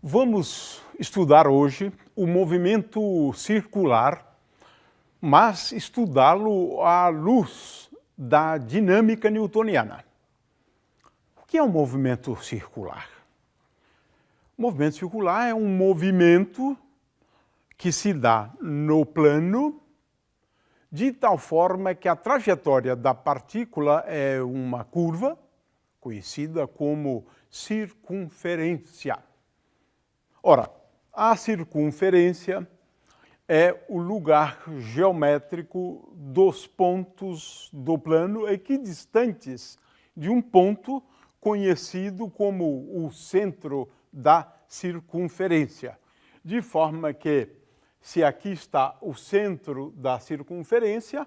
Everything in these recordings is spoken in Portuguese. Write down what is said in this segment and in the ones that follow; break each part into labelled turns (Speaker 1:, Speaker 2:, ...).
Speaker 1: Vamos estudar hoje o movimento circular, mas estudá-lo à luz da dinâmica newtoniana. O que é um movimento circular? O movimento circular é um movimento que se dá no plano de tal forma que a trajetória da partícula é uma curva, conhecida como circunferência. Ora, a circunferência é o lugar geométrico dos pontos do plano equidistantes de um ponto conhecido como o centro da circunferência. De forma que, se aqui está o centro da circunferência,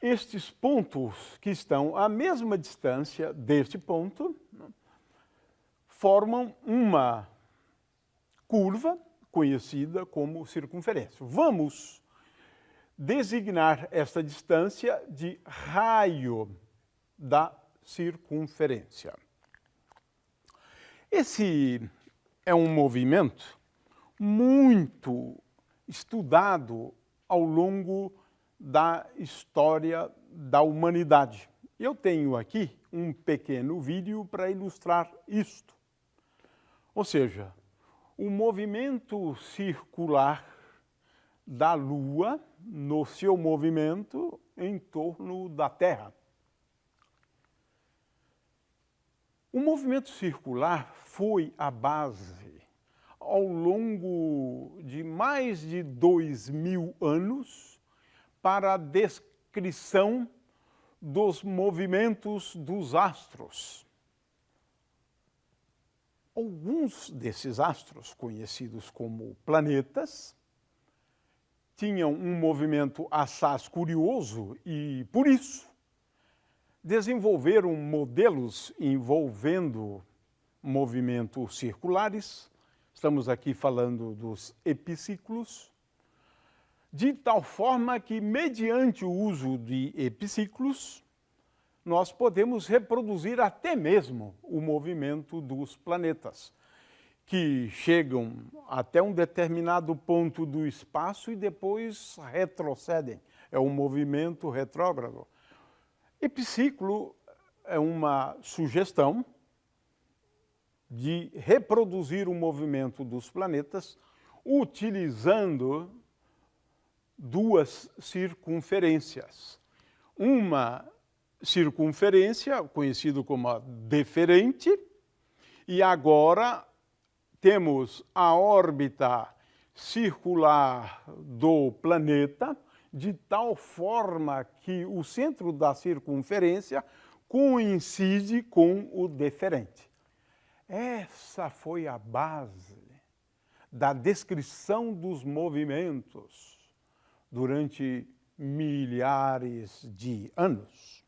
Speaker 1: estes pontos que estão à mesma distância deste ponto formam uma curva conhecida como circunferência. Vamos designar esta distância de raio da circunferência. Esse é um movimento muito estudado ao longo da história da humanidade. Eu tenho aqui um pequeno vídeo para ilustrar isto. Ou seja, o movimento circular da Lua no seu movimento em torno da Terra. O movimento circular foi a base, ao longo de mais de 2000 anos, para a descrição dos movimentos dos astros. Alguns desses astros, conhecidos como planetas, tinham um movimento assaz curioso e, por isso, desenvolveram modelos envolvendo movimentos circulares. Estamos aqui falando dos epiciclos, de tal forma que, mediante o uso de epiciclos, nós podemos reproduzir até mesmo o movimento dos planetas, que chegam até um determinado ponto do espaço e depois retrocedem. É um movimento retrógrado. Epiciclo é uma sugestão de reproduzir o movimento dos planetas utilizando duas circunferências. Uma circunferência, conhecido como a deferente, e agora temos a órbita circular do planeta, de tal forma que o centro da circunferência coincide com o deferente. Essa foi a base da descrição dos movimentos durante milhares de anos.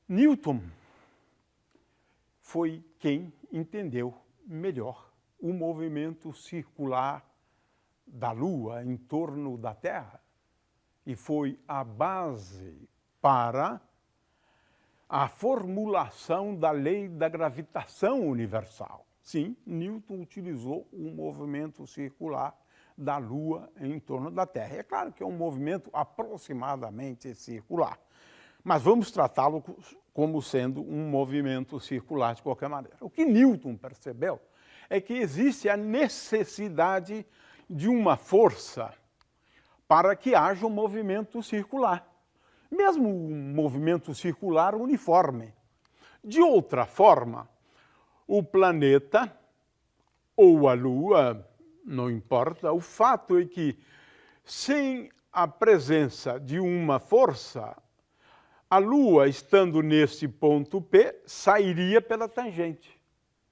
Speaker 1: Newton foi quem entendeu melhor o movimento circular da Lua em torno da Terra e foi a base para a formulação da lei da gravitação universal. Sim, Newton utilizou o movimento circular da Lua em torno da Terra. É claro que é um movimento aproximadamente circular, mas vamos tratá-lo como sendo um movimento circular de qualquer maneira. O que Newton percebeu é que existe a necessidade de uma força para que haja um movimento circular, mesmo um movimento circular uniforme. De outra forma, o planeta ou a Lua, não importa, o fato é que, sem a presença de uma força, a Lua, estando nesse ponto P, sairia pela tangente.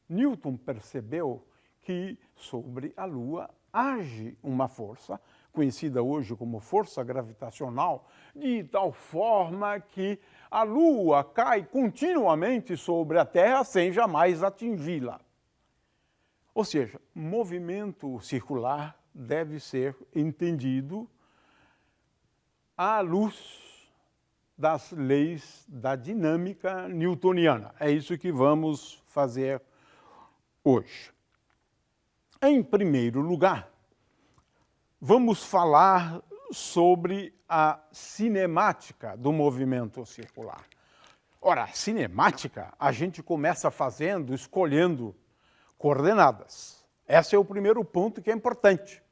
Speaker 1: Newton percebeu que sobre a Lua age uma força, conhecida hoje como força gravitacional, de tal forma que a Lua cai continuamente sobre a Terra sem jamais atingi-la. Ou seja, movimento circular deve ser entendido à luz das leis da dinâmica newtoniana. É isso que vamos fazer hoje. Em primeiro lugar, vamos falar sobre a cinemática do movimento circular. Ora, a cinemática a gente começa fazendo, escolhendo coordenadas. Esse é o primeiro ponto que é importante.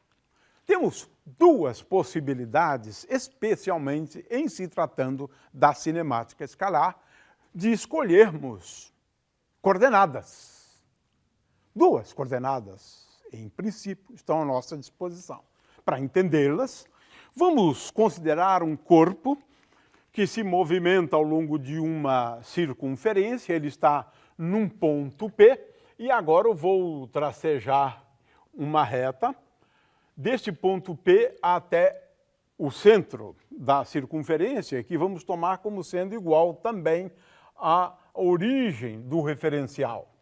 Speaker 1: Temos duas possibilidades, especialmente em se tratando da cinemática escalar, de escolhermos coordenadas. Duas coordenadas, em princípio, estão à nossa disposição. Para entendê-las, vamos considerar um corpo que se movimenta ao longo de uma circunferência, ele está num ponto P, e agora eu vou tracejar uma reta deste ponto P até o centro da circunferência, que vamos tomar como sendo igual também à origem do referencial.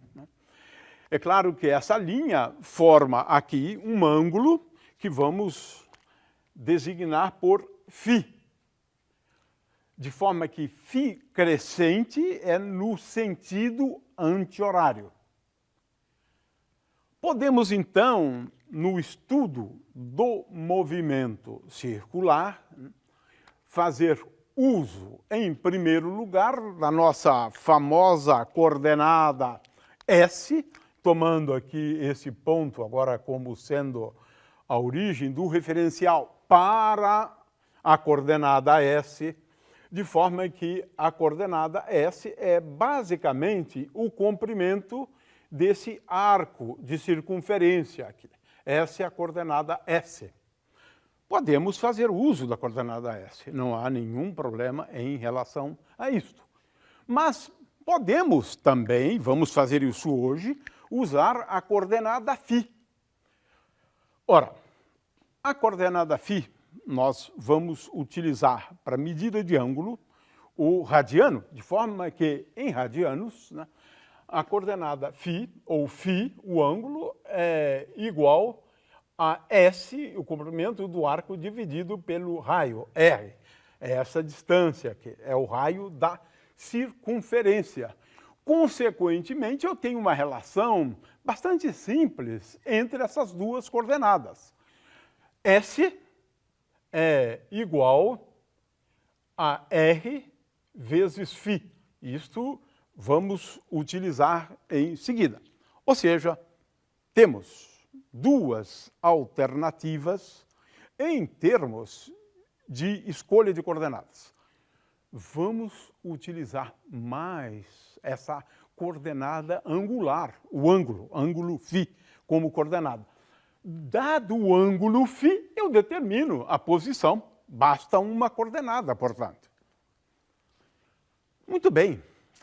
Speaker 1: É claro que essa linha forma aqui um ângulo que vamos designar por φ, de forma que φ crescente é no sentido anti-horário. Podemos, então, no estudo do movimento circular, fazer uso, em primeiro lugar, da nossa famosa coordenada S, tomando aqui esse ponto agora como sendo a origem do referencial para a coordenada S, de forma que a coordenada S é basicamente o comprimento desse arco de circunferência aqui. Essa é a coordenada S. Podemos fazer uso da coordenada S, não há nenhum problema em relação a isto. Mas podemos também, vamos fazer isso hoje, usar a coordenada φ. Ora, a coordenada φ nós vamos utilizar para medida de ângulo o radiano, de forma que em radianos, né, a coordenada φ, ou φ, o ângulo, é igual a S, o comprimento do arco, dividido pelo raio, R. É essa distância aqui, é o raio da circunferência. Consequentemente, eu tenho uma relação bastante simples entre essas duas coordenadas. S é igual a R vezes φ. Isto vamos utilizar em seguida. Ou seja, temos duas alternativas em termos de escolha de coordenadas. Vamos utilizar mais essa coordenada angular, o ângulo φ, como coordenada. Dado o ângulo φ, eu determino a posição. Basta uma coordenada, portanto. Muito bem.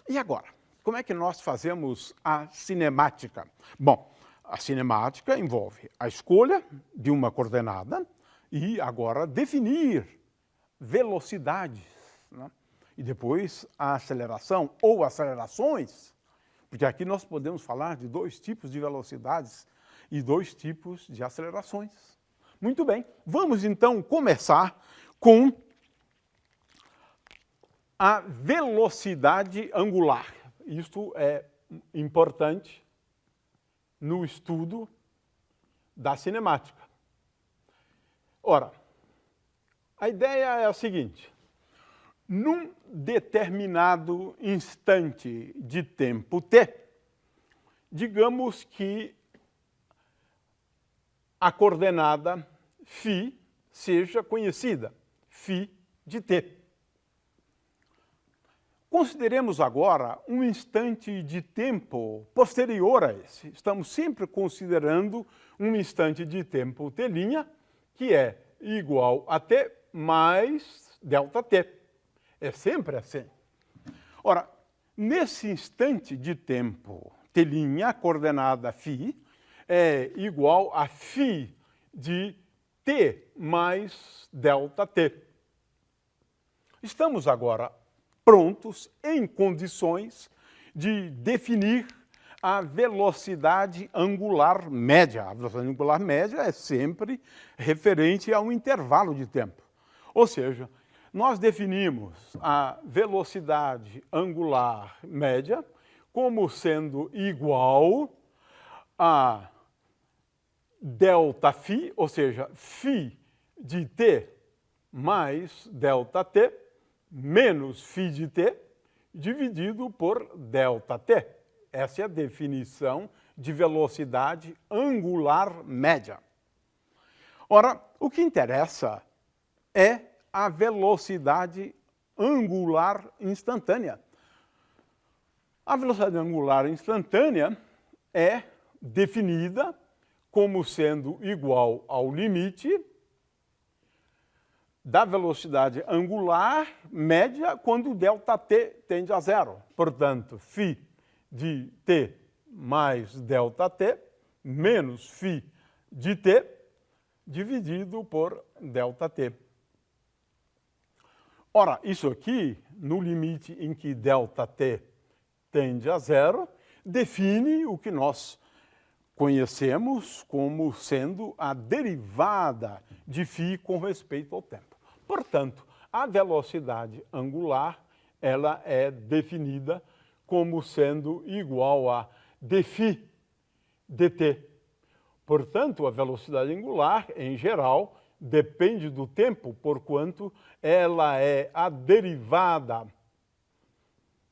Speaker 1: E agora? Como é que nós fazemos a cinemática? Bom, a cinemática envolve a escolha de uma coordenada e agora definir velocidades, né? E depois a aceleração ou acelerações, porque aqui nós podemos falar de dois tipos de velocidades e dois tipos de acelerações. Muito bem, vamos então começar com a velocidade angular. Isto é importante no estudo da cinemática. Ora, a ideia é a seguinte: num determinado instante de tempo t, digamos que a coordenada φ seja conhecida, φ de t. Consideremos agora um instante de tempo posterior a esse. Estamos sempre considerando um instante de tempo t', que é igual a t mais ΔT. É sempre assim. Ora, nesse instante de tempo t', a coordenada φ é igual a φ de t mais ΔT. Estamos agora prontos, em condições de definir a velocidade angular média. A velocidade angular média é sempre referente a um intervalo de tempo. Ou seja, nós definimos a velocidade angular média como sendo igual a ΔΦ, ou seja, φ de t mais ΔT menos φ de t dividido por ΔT. Essa é a definição de velocidade angular média. Ora, o que interessa é a velocidade angular instantânea. A velocidade angular instantânea é definida como sendo igual ao limite da velocidade angular média quando ΔT tende a zero. Portanto, φ de t mais ΔT menos φ de t dividido por ΔT. Ora, isso aqui, no limite em que ΔT tende a zero, define o que nós conhecemos como sendo a derivada de φ com respeito ao tempo. Portanto, a velocidade angular ela é definida como sendo igual a dφ dt. Portanto, a velocidade angular, em geral, depende do tempo, porquanto ela é a derivada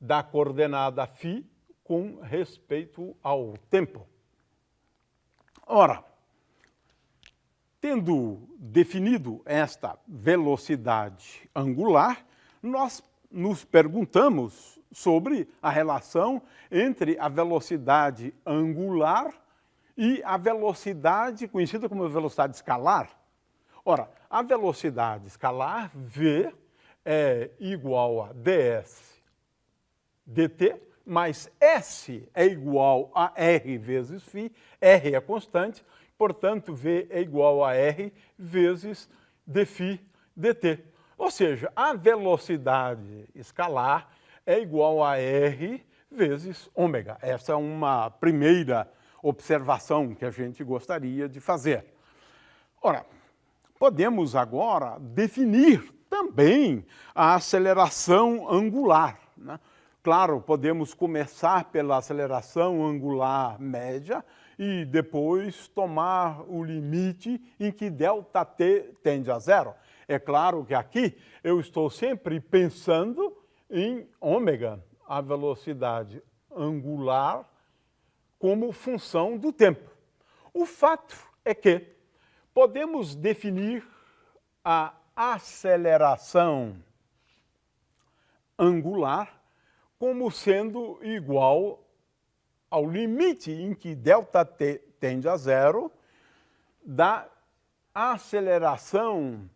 Speaker 1: da coordenada φ com respeito ao tempo. Ora, tendo definido esta velocidade angular, nós nos perguntamos sobre a relação entre a velocidade angular e a velocidade conhecida como velocidade escalar. Ora, a velocidade escalar, v, é igual a ds dt, mas s é igual a r vezes φ, r é constante, portanto, v é igual a r vezes dφ dt. Ou seja, a velocidade escalar é igual a r vezes ômega. Essa é uma primeira observação que a gente gostaria de fazer. Ora, podemos agora definir também a aceleração angular, né? Claro, podemos começar pela aceleração angular média e depois tomar o limite em que ΔT tende a zero. É claro que aqui eu estou sempre pensando em ômega, a velocidade angular, como função do tempo. O fato é que podemos definir a aceleração angular como sendo igual ao limite em que ΔT tende a zero da aceleração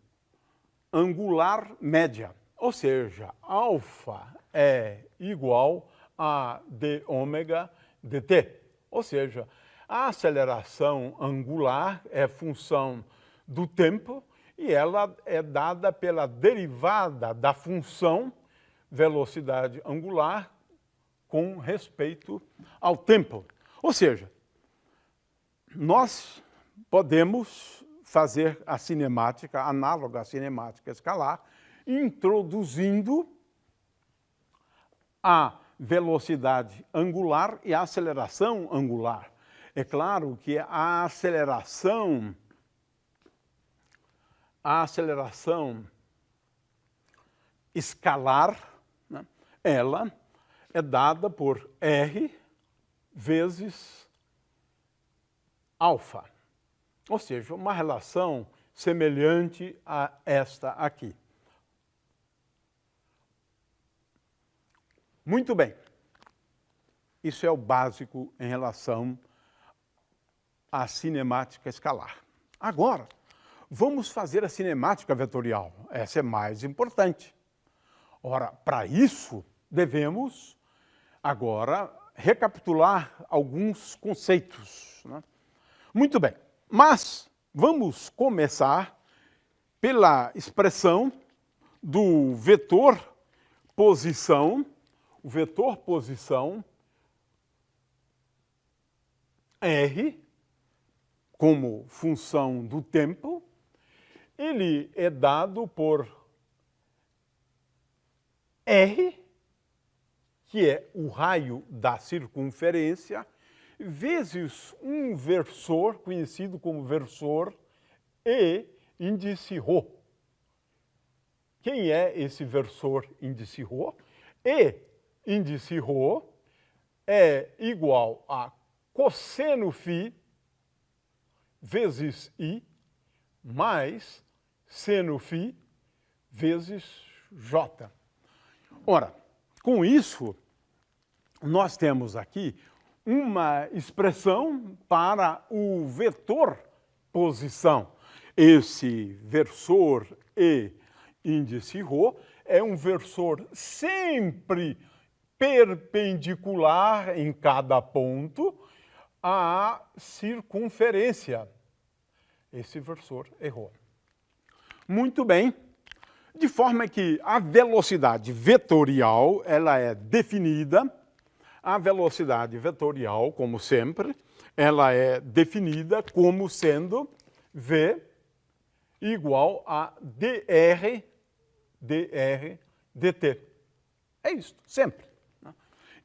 Speaker 1: angular média. Ou seja, alfa é igual a dômega dt. Ou seja, a aceleração angular é função do tempo e ela é dada pela derivada da função velocidade angular com respeito ao tempo. Ou seja, nós podemos fazer a cinemática, análoga à cinemática escalar, introduzindo a velocidade angular e a aceleração angular. É claro que a aceleração escalar, né, ela é dada por R vezes alfa. Ou seja, uma relação semelhante a esta aqui. Muito bem. Isso é o básico em relação à cinemática escalar. Agora, vamos fazer a cinemática vetorial. Essa é mais importante. Ora, para isso, devemos agora recapitular alguns conceitos, né? Muito bem, mas vamos começar pela expressão do vetor posição. O vetor posição R, como função do tempo, ele é dado por R, que é o raio da circunferência, vezes um versor, conhecido como versor, e índice ρ. Quem é esse versor índice ρ? E índice ρ é igual a cosseno φ vezes I mais seno φ vezes J. Ora, com isso, nós temos aqui uma expressão para o vetor posição. Esse versor E índice ρ é um versor sempre perpendicular em cada ponto à circunferência. Esse versor é ρ. Muito bem. De forma que a velocidade vetorial, ela é definida, a velocidade vetorial, como sempre, ela é definida como sendo V igual a dr dt. É isso, sempre.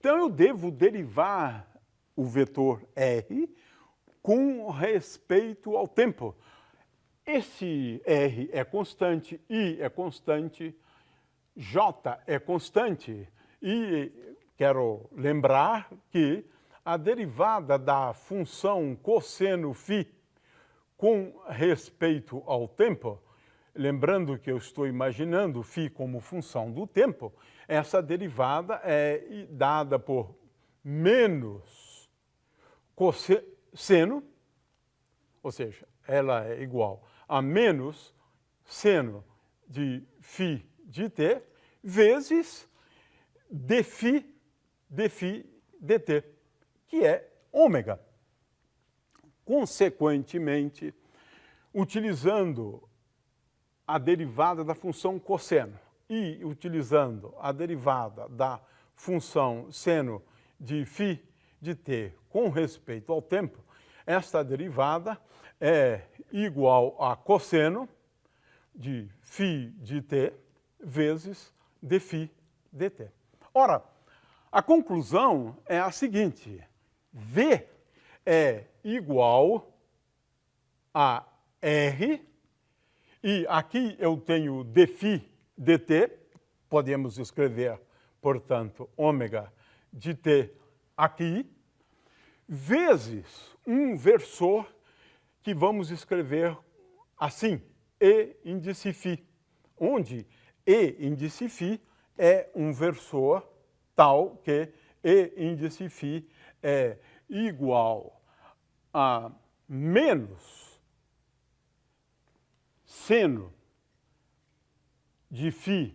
Speaker 1: Então, eu devo derivar o vetor R com respeito ao tempo. Esse R é constante, I é constante, J é constante. E quero lembrar que a derivada da função cosseno φ com respeito ao tempo, lembrando que eu estou imaginando φ como função do tempo, essa derivada é dada por menos cosseno, ou seja, ela é igual a menos seno de φ de t vezes dφ dt, que é ômega. Consequentemente, utilizando a derivada da função cosseno e utilizando a derivada da função seno de φ de t com respeito ao tempo, esta derivada é igual a cosseno de φ de t vezes dφ dt. Ora, a conclusão é a seguinte: V é igual a R, e aqui eu tenho dφ dt, podemos escrever, portanto, ômega de t aqui, vezes um versor que vamos escrever assim, E índice φ, onde E índice φ é um versor tal que E índice φ é igual a menos seno de φ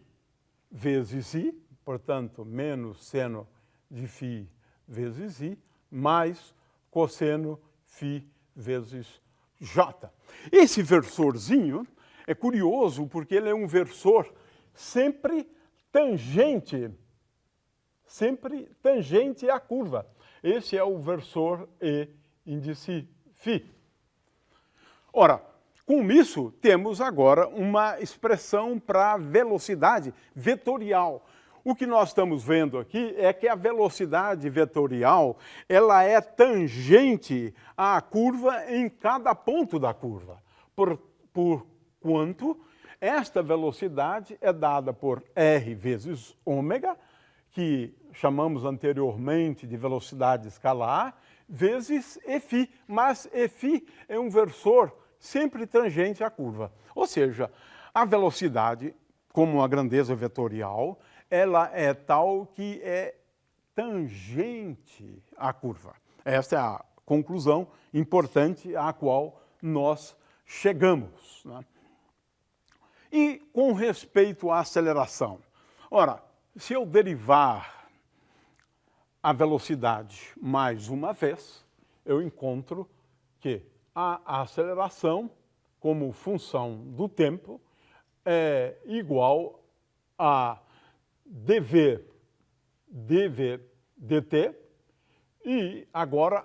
Speaker 1: vezes I, portanto, menos seno de φ vezes I, mais cosseno φ vezes J. Esse versorzinho é curioso porque ele é um versor sempre tangente à curva. Esse é o versor E índice φ. Ora, com isso, temos agora uma expressão para velocidade vetorial. O que nós estamos vendo aqui é que a velocidade vetorial ela é tangente à curva em cada ponto da curva, porquanto esta velocidade é dada por R vezes ômega, que chamamos anteriormente de velocidade escalar, vezes Eφ, mas Eφ é um versor sempre tangente à curva. Ou seja, a velocidade, como a grandeza vetorial, ela é tal que é tangente à curva. Esta é a conclusão importante à qual nós chegamos, né? E com respeito à aceleração. Ora, se eu derivar a velocidade mais uma vez, eu encontro que a aceleração, como função do tempo, é igual a dv dt, e agora,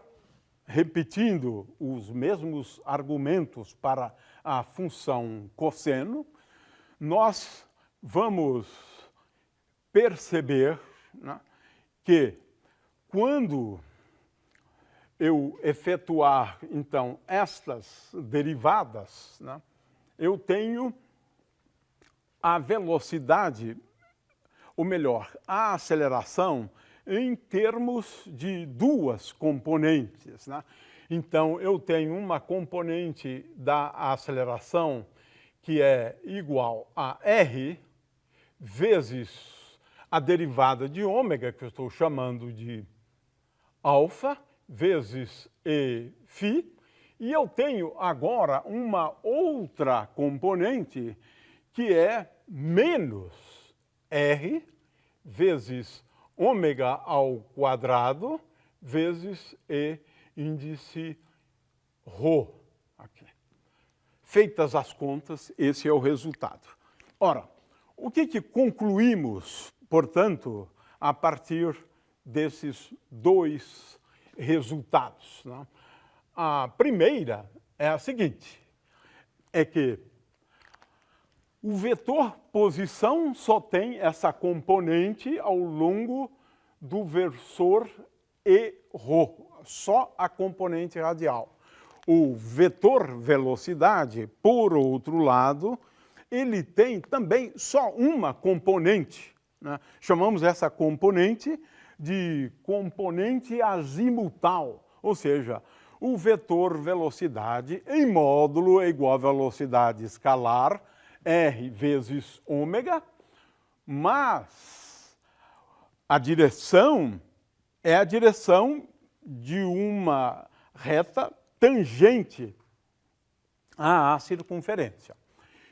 Speaker 1: repetindo os mesmos argumentos para a função cosseno, nós vamos perceber, né, que quando eu efetuar, então, estas derivadas, né, eu tenho a velocidade, ou melhor, a aceleração em termos de duas componentes, né? Então, eu tenho uma componente da aceleração que é igual a r vezes a derivada de ômega, que eu estou chamando de alfa, vezes φ, e eu tenho agora uma outra componente que é menos r vezes ômega ao quadrado vezes e índice ρ. Aqui. Feitas as contas, esse é o resultado. Ora, o que concluímos, portanto, a partir desses dois resultados, né? A primeira é a seguinte, é que o vetor posição só tem essa componente ao longo do versor e-ρ, só a componente radial. O vetor velocidade, por outro lado, ele tem também só uma componente, né? Chamamos essa componente de componente azimutal, ou seja, o vetor velocidade em módulo é igual a velocidade escalar, r vezes ômega, mas a direção é a direção de uma reta tangente à circunferência.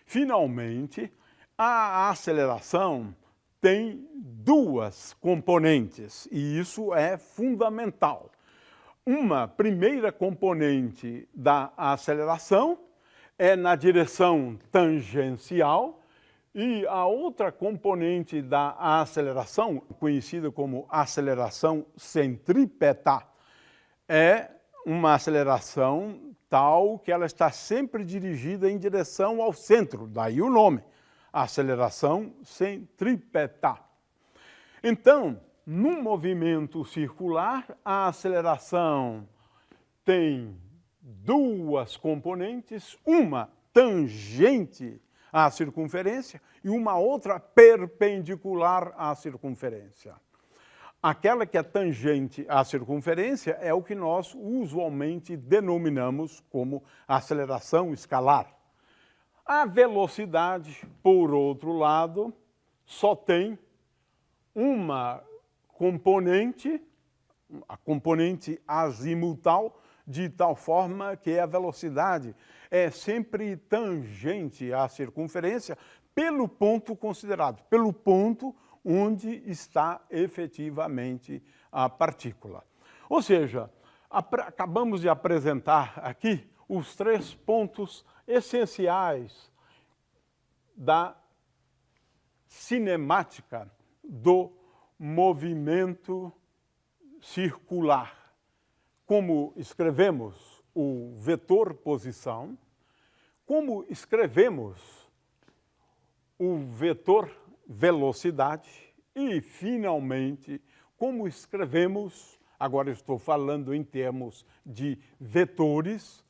Speaker 1: Finalmente, a aceleração tem duas componentes, e isso é fundamental. Uma primeira componente da aceleração é na direção tangencial, e a outra componente da aceleração, conhecida como aceleração centrípeta, é uma aceleração tal que ela está sempre dirigida em direção ao centro, daí o nome, aceleração centrípeta. Então, num movimento circular, a aceleração tem duas componentes, uma tangente à circunferência e uma outra perpendicular à circunferência. Aquela que é tangente à circunferência é o que nós usualmente denominamos como aceleração escalar. A velocidade, por outro lado, só tem uma componente, a componente azimutal, de tal forma que a velocidade é sempre tangente à circunferência pelo ponto considerado, pelo ponto onde está efetivamente a partícula. Ou seja, acabamos de apresentar aqui os três pontos essenciais da cinemática do movimento circular. Como escrevemos o vetor posição, como escrevemos o vetor velocidade e, finalmente, como escrevemos, agora estou falando em termos de vetores,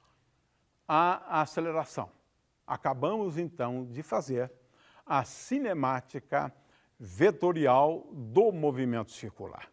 Speaker 1: a aceleração. Acabamos, então, de fazer a cinemática vetorial do movimento circular.